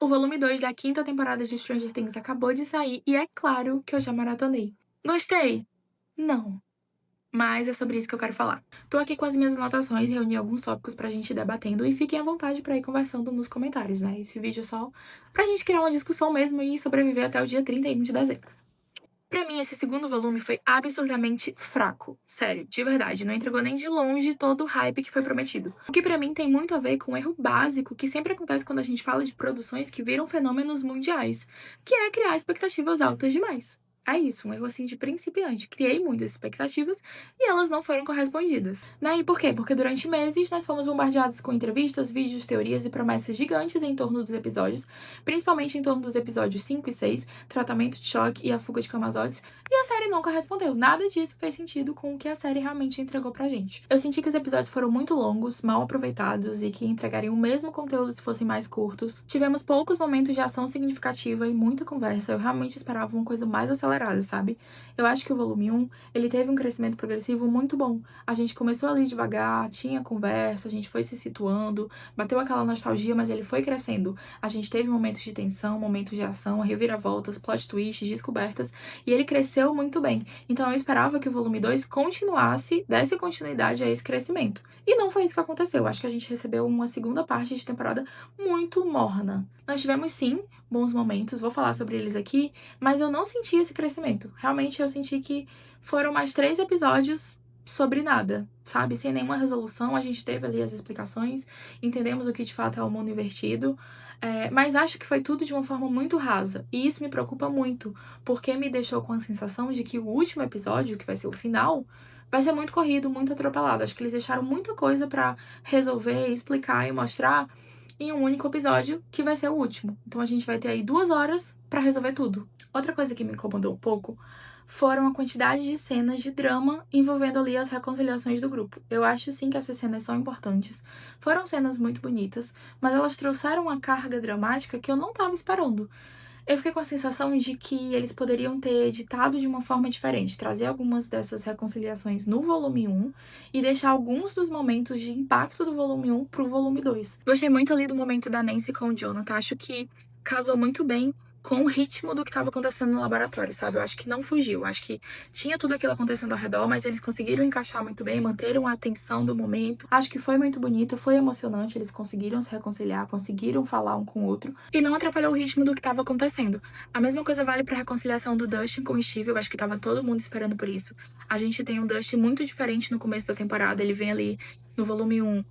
O volume 2 da quinta temporada de Stranger Things acabou de sair e é claro que eu já maratonei. Gostei? Não. Mas é sobre isso que eu quero falar. Tô aqui com as minhas anotações, reuni alguns tópicos pra gente ir debatendo e fiquem à vontade pra ir conversando nos comentários, né? Esse vídeo é só pra gente criar uma discussão mesmo e sobreviver até o dia 31 de dezembro. Pra mim, esse segundo volume foi absurdamente fraco. Sério, de verdade. Não entregou nem de longe todo o hype que foi prometido. O que pra mim tem muito a ver com um erro básico que sempre acontece quando a gente fala de produções que viram fenômenos mundiais, que é criar expectativas altas demais. É isso, um erro assim de principiante. Criei muitas expectativas e elas não foram correspondidas. Né? E por quê? Porque durante meses nós fomos bombardeados com entrevistas, vídeos, teorias e promessas gigantes em torno dos episódios, principalmente em torno dos episódios 5 e 6, Tratamento de Choque e A Fuga de Camazotes, e a série não correspondeu. Nada disso fez sentido com o que a série realmente entregou pra gente. Eu senti que os episódios foram muito longos, mal aproveitados e que entregariam o mesmo conteúdo se fossem mais curtos. Tivemos poucos momentos de ação significativa e muita conversa. Eu realmente esperava uma coisa mais acelerada, sabe? Eu acho que o volume 1, ele teve um crescimento progressivo muito bom. A gente começou ali devagar, tinha conversa, a gente foi se situando, bateu aquela nostalgia, mas ele foi crescendo. A gente teve momentos de tensão, momentos de ação, reviravoltas, plot twists, descobertas, e ele cresceu muito bem. Então eu esperava que o volume 2 continuasse, desse continuidade a esse crescimento. E não foi isso que aconteceu. Acho que a gente recebeu uma segunda parte de temporada muito morna. Nós tivemos, sim, bons momentos, vou falar sobre eles aqui, mas eu não senti esse crescimento. Realmente eu senti que foram mais 3 episódios sobre nada, sabe? Sem nenhuma resolução, a gente teve ali as explicações, entendemos o que de fato é o mundo invertido, mas acho que foi tudo de uma forma muito rasa. E isso me preocupa muito, porque me deixou com a sensação de que o último episódio, que vai ser o final, vai ser muito corrido, muito atropelado. Acho que eles deixaram muita coisa pra resolver, explicar e mostrar em um único episódio, que vai ser o último. Então a gente vai ter aí 2 horas pra resolver tudo. Outra coisa que me incomodou um pouco foram a quantidade de cenas de drama envolvendo ali as reconciliações do grupo. Eu acho sim que essas cenas são importantes. Foram cenas muito bonitas, mas elas trouxeram uma carga dramática que eu não tava esperando. Eu fiquei com a sensação de que eles poderiam ter editado de uma forma diferente, trazer algumas dessas reconciliações no volume 1 e deixar alguns dos momentos de impacto do volume 1 pro volume 2. Gostei muito ali do momento da Nancy com o Jonathan, acho que casou muito bem com o ritmo do que estava acontecendo no laboratório, sabe? Eu acho que não fugiu, acho que tinha tudo aquilo acontecendo ao redor, mas eles conseguiram encaixar muito bem, manteram a atenção do momento. Acho que foi muito bonito, foi emocionante, eles conseguiram se reconciliar, conseguiram falar um com o outro e não atrapalhou o ritmo do que estava acontecendo. A mesma coisa vale para a reconciliação do Dustin com o Steve, eu acho que tava todo mundo esperando por isso. A gente tem um Dustin muito diferente no começo da temporada, ele vem ali no volume 1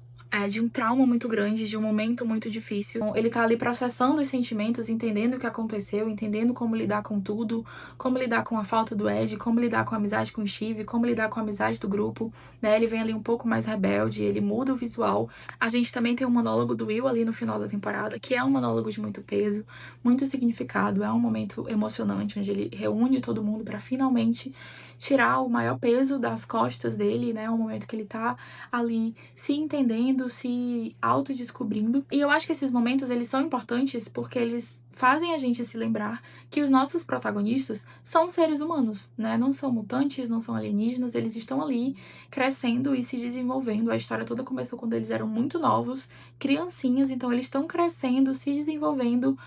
de um trauma muito grande, de um momento muito difícil. Ele tá ali processando os sentimentos, entendendo o que aconteceu, entendendo como lidar com tudo, como lidar com a falta do Ed, como lidar com a amizade com o Steve, como lidar com a amizade do grupo, né? Ele vem ali um pouco mais rebelde, ele muda o visual. A gente também tem um monólogo do Will ali no final da temporada, que é um monólogo de muito peso, muito significado, é um momento emocionante, onde ele reúne todo mundo pra finalmente tirar o maior peso das costas dele, né? É um momento que ele tá ali se entendendo, se autodescobrindo. E eu acho que esses momentos, eles são importantes porque eles fazem a gente se lembrar que os nossos protagonistas são seres humanos, né? Não são mutantes, não são alienígenas, eles estão ali crescendo e se desenvolvendo. A história toda começou quando eles eram muito novos, criancinhas, então eles estão crescendo, se desenvolvendo,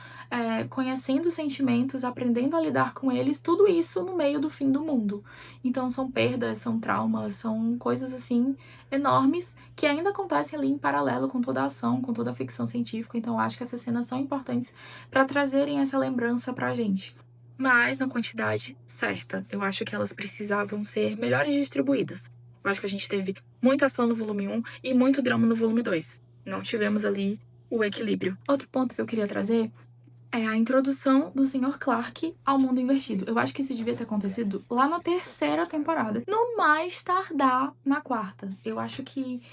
conhecendo sentimentos, aprendendo a lidar com eles, tudo isso no meio do fim do mundo. Então são perdas, são traumas, são coisas assim enormes que ainda acontecem ali em paralelo com toda a ação, com toda a ficção científica. Então acho que essas cenas são importantes para trazerem essa lembrança pra gente. Mas na quantidade certa. Eu acho que elas precisavam ser melhores distribuídas. Eu acho que a gente teve muita ação no volume 1 e muito drama no volume 2. Não tivemos ali o equilíbrio. Outro ponto que eu queria trazer é a introdução do Sr. Clark ao mundo invertido. Eu acho que isso devia ter acontecido lá na 3ª temporada. No mais tardar na 4ª. Eu acho que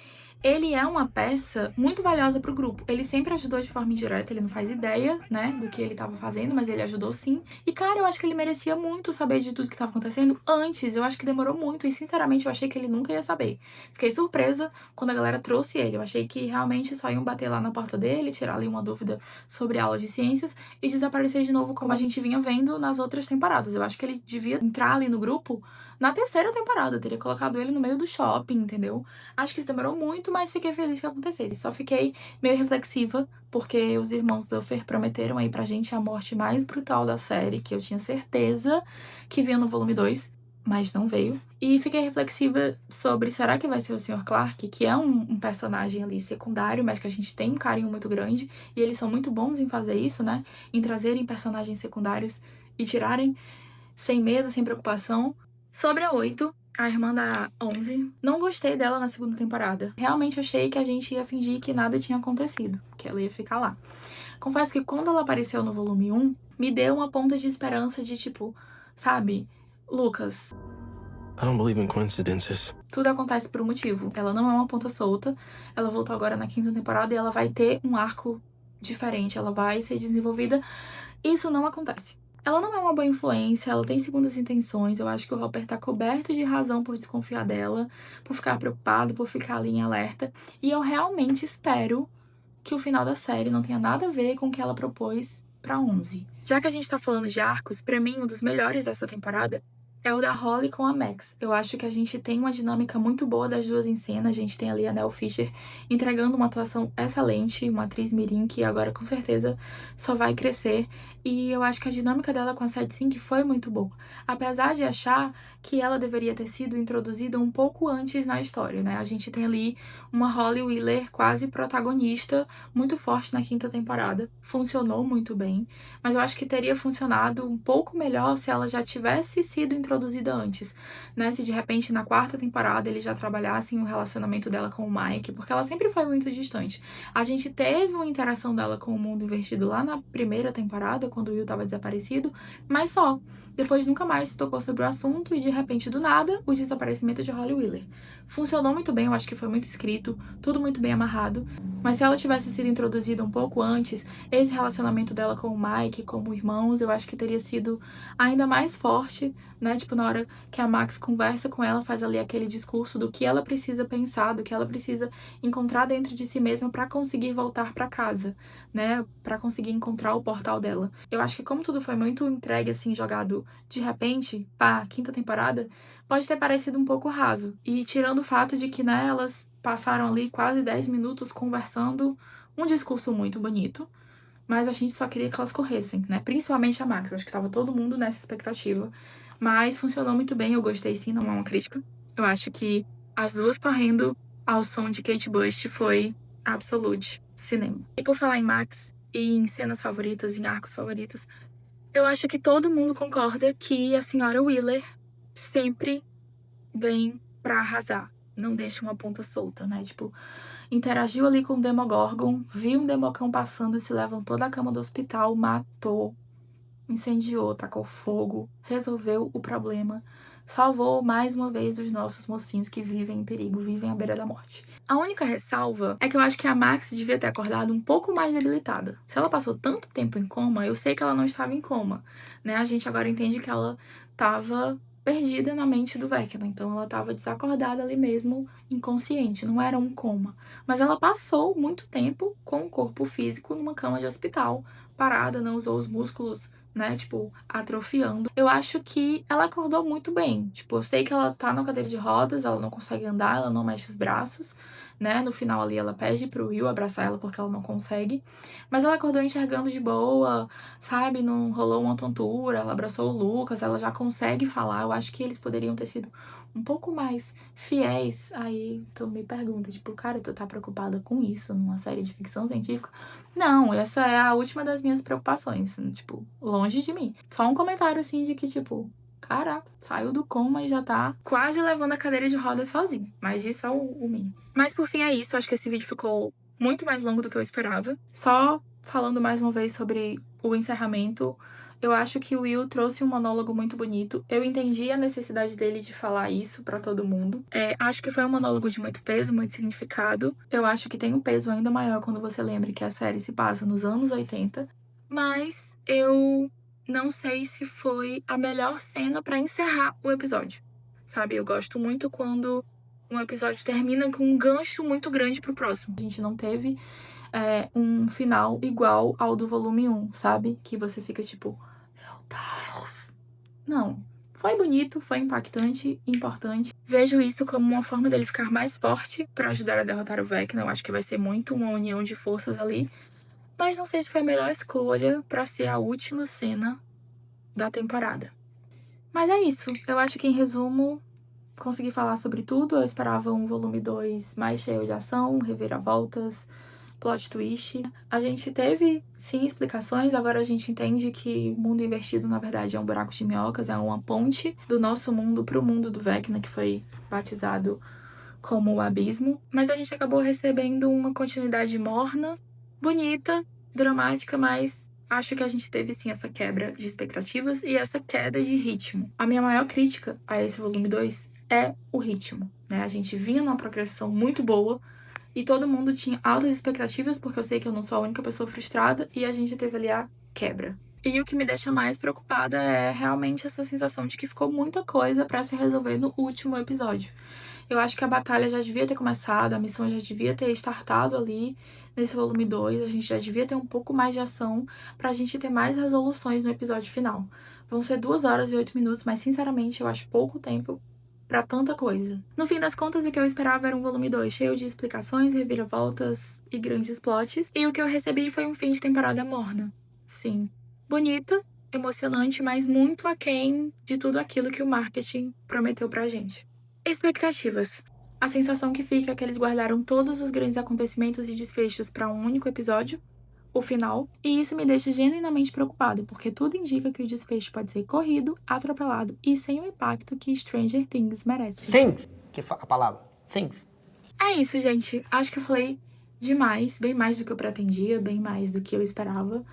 ele é uma peça muito valiosa pro grupo. Ele sempre ajudou de forma indireta, ele não faz ideia, né, do que ele tava fazendo, mas ele ajudou sim. E, cara, eu acho que ele merecia muito saber de tudo que tava acontecendo antes. Eu acho que demorou muito e, sinceramente, eu achei que ele nunca ia saber. Fiquei surpresa quando a galera trouxe ele. Eu achei que realmente só iam bater lá na porta dele, tirar ali uma dúvida sobre a aula de ciências e desaparecer de novo, como a gente vinha vendo nas outras temporadas. Eu acho que ele devia entrar ali no grupo na 3ª temporada, teria colocado ele no meio do shopping, entendeu? Acho que isso demorou muito muito, mas fiquei feliz que acontecesse. Só fiquei meio reflexiva, porque os irmãos Duffer prometeram aí pra gente a morte mais brutal da série, que eu tinha certeza que vinha no volume 2, mas não veio. E fiquei reflexiva sobre, será que vai ser o Sr. Clarke, que é um personagem ali secundário, mas que a gente tem um carinho muito grande, e eles são muito bons em fazer isso, né? Em trazerem personagens secundários e tirarem sem medo, sem preocupação. Sobre a 8, a irmã da 11, não gostei dela na segunda temporada. Realmente achei que a gente ia fingir que nada tinha acontecido, que ela ia ficar lá. Confesso que quando ela apareceu no volume 1, me deu uma ponta de esperança de tipo, sabe, Lucas, I don't believe in coincidences. tudo acontece por um motivo. Ela não é uma ponta solta. Ela voltou agora na 5ª temporada e ela vai ter um arco diferente. Ela vai ser desenvolvida. Isso não acontece. Ela não é uma boa influência, ela tem segundas intenções. Eu acho que o Hopper tá coberto de razão por desconfiar dela, por ficar preocupado, por ficar ali em alerta. E eu realmente espero que o final da série não tenha nada a ver com o que ela propôs pra 11. Já que a gente tá falando de arcos, pra mim, um dos melhores dessa temporada é o da Holly com a Max. Eu acho que a gente tem uma dinâmica muito boa das duas em cena. A gente tem ali a Nell Fisher entregando uma atuação excelente, uma atriz mirim que agora com certeza só vai crescer. E eu acho que a dinâmica dela com a Sadie Sink foi muito boa. Apesar de achar que ela deveria ter sido introduzida um pouco antes na história, né? A gente tem ali uma Holly Wheeler quase protagonista, muito forte na 5ª temporada. Funcionou muito bem, mas eu acho que teria funcionado um pouco melhor se ela já tivesse sido introduzida antes, né? Se de repente na 4ª temporada eles já trabalhassem o relacionamento dela com o Mike, porque ela sempre foi muito distante. A gente teve uma interação dela com o mundo invertido lá na 1ª temporada, quando o Will estava desaparecido, mas só. Depois nunca mais se tocou sobre o assunto e de repente do nada, o desaparecimento de Holly Wheeler. Funcionou muito bem, eu acho que foi muito escrito, tudo muito bem amarrado, mas se ela tivesse sido introduzida um pouco antes, esse relacionamento dela com o Mike, como irmãos, eu acho que teria sido ainda mais forte, né? Tipo, na hora que a Max conversa com ela, faz ali aquele discurso do que ela precisa pensar, do que ela precisa encontrar dentro de si mesma pra conseguir voltar pra casa, né? Pra conseguir encontrar o portal dela. Eu acho que como tudo foi muito entregue, assim, jogado de repente, pá, 5ª temporada, pode ter parecido um pouco raso. E tirando o fato de que, né, elas passaram ali quase 10 minutos conversando, um discurso muito bonito, mas a gente só queria que elas corressem, né? Principalmente a Max, eu acho que tava todo mundo nessa expectativa. Mas funcionou muito bem, eu gostei sim, não é uma crítica. Eu acho que as duas correndo ao som de Kate Bush foi absolute cinema. E por falar em Max e em cenas favoritas, em arcos favoritos, eu acho que todo mundo concorda que a senhora Wheeler sempre vem pra arrasar. Não deixa uma ponta solta, né? Tipo, interagiu ali com o Demogorgon, viu um Democão passando e se levantou da cama do hospital, matou, incendiou, tacou fogo, resolveu o problema, salvou mais uma vez os nossos mocinhos que vivem em perigo, vivem à beira da morte. A única ressalva é que eu acho que a Max devia ter acordado um pouco mais debilitada. Se ela passou tanto tempo em coma, eu sei que ela não estava em coma, né? A gente agora entende que ela estava perdida na mente do Vecna, então ela estava desacordada ali mesmo, inconsciente, não era um coma. Mas ela passou muito tempo com o corpo físico numa cama de hospital, parada, não usou os músculos, né, tipo, atrofiando. Eu acho que ela acordou muito bem. Tipo, eu sei que ela tá na cadeira de rodas, ela não consegue andar, ela não mexe os braços, né? No final ali ela pede pro Will abraçar ela porque ela não consegue. Mas ela acordou enxergando de boa, sabe? Não rolou uma tontura, ela abraçou o Lucas, ela já consegue falar. Eu acho que eles poderiam ter sido um pouco mais fiéis. Aí tu me pergunta, tipo, cara, tu tá preocupada com isso numa série de ficção científica? Não, essa é a última das minhas preocupações, tipo, longe de mim. Só um comentário assim de que, tipo, caraca, saiu do coma e já tá quase levando a cadeira de rodas sozinho. Mas isso é o mínimo. Mas por fim é isso, acho que esse vídeo ficou muito mais longo do que eu esperava. Só falando mais uma vez sobre o encerramento, eu acho que o Will trouxe um monólogo muito bonito. Eu entendi a necessidade dele de falar isso pra todo mundo. Acho que foi um monólogo de muito peso, muito significado. Eu acho que tem um peso ainda maior quando você lembra que a série se passa nos anos 80. Mas eu não sei se foi a melhor cena pra encerrar o episódio. Sabe, eu gosto muito quando um episódio termina com um gancho muito grande pro próximo. A gente não teve um final igual ao do volume 1, sabe? Que você fica tipo, meu Deus. Não. Foi bonito, foi impactante, importante. Vejo isso como uma forma dele ficar mais forte pra ajudar a derrotar o Vecna. Eu acho que vai ser muito uma união de forças ali. Mas não sei se foi a melhor escolha pra ser a última cena da temporada. Mas é isso. Eu acho que, em resumo, consegui falar sobre tudo. Eu esperava um volume 2 mais cheio de ação, reviravoltas, plot twist. A gente teve, sim, explicações. Agora a gente entende que o mundo invertido, na verdade, é um buraco de minhocas. É uma ponte do nosso mundo pro mundo do Vecna, que foi batizado como o Abismo. Mas a gente acabou recebendo uma continuidade morna, bonita, dramática, mas acho que a gente teve sim essa quebra de expectativas e essa queda de ritmo. A minha maior crítica a esse volume 2 é o ritmo, né? A gente vinha numa progressão muito boa e todo mundo tinha altas expectativas, porque eu sei que eu não sou a única pessoa frustrada, e a gente teve ali a quebra. E o que me deixa mais preocupada é realmente essa sensação de que ficou muita coisa pra se resolver no último episódio. Eu acho que a batalha já devia ter começado, a missão já devia ter startado ali nesse volume 2, a gente já devia ter um pouco mais de ação pra gente ter mais resoluções no episódio final. Vão ser 2 horas e 8 minutos, mas sinceramente eu acho pouco tempo pra tanta coisa. No fim das contas, o que eu esperava era um volume 2 cheio de explicações, reviravoltas e grandes plots, e o que eu recebi foi um fim de temporada morna. Sim, bonita, emocionante, mas muito aquém de tudo aquilo que o marketing prometeu pra gente. Expectativas. A sensação que fica é que eles guardaram todos os grandes acontecimentos e desfechos para um único episódio, o final, e isso me deixa genuinamente preocupada, porque tudo indica que o desfecho pode ser corrido, atropelado e sem o impacto que Stranger Things merece. Things, que a palavra. Things. É isso, gente. Acho que eu falei demais, bem mais do que eu pretendia, bem mais do que eu esperava.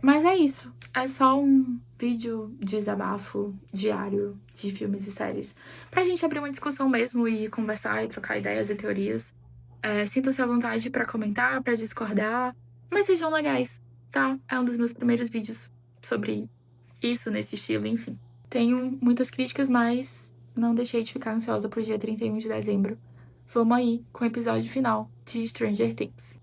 Mas é isso. É só um vídeo de desabafo diário de filmes e séries. Pra gente abrir uma discussão mesmo e conversar e trocar ideias e teorias. Sintam-se à vontade pra comentar, pra discordar. Mas sejam legais, tá? É um dos meus primeiros vídeos sobre isso, nesse estilo, enfim. Tenho muitas críticas, mas não deixei de ficar ansiosa pro dia 31 de dezembro. Vamos aí com o episódio final de Stranger Things.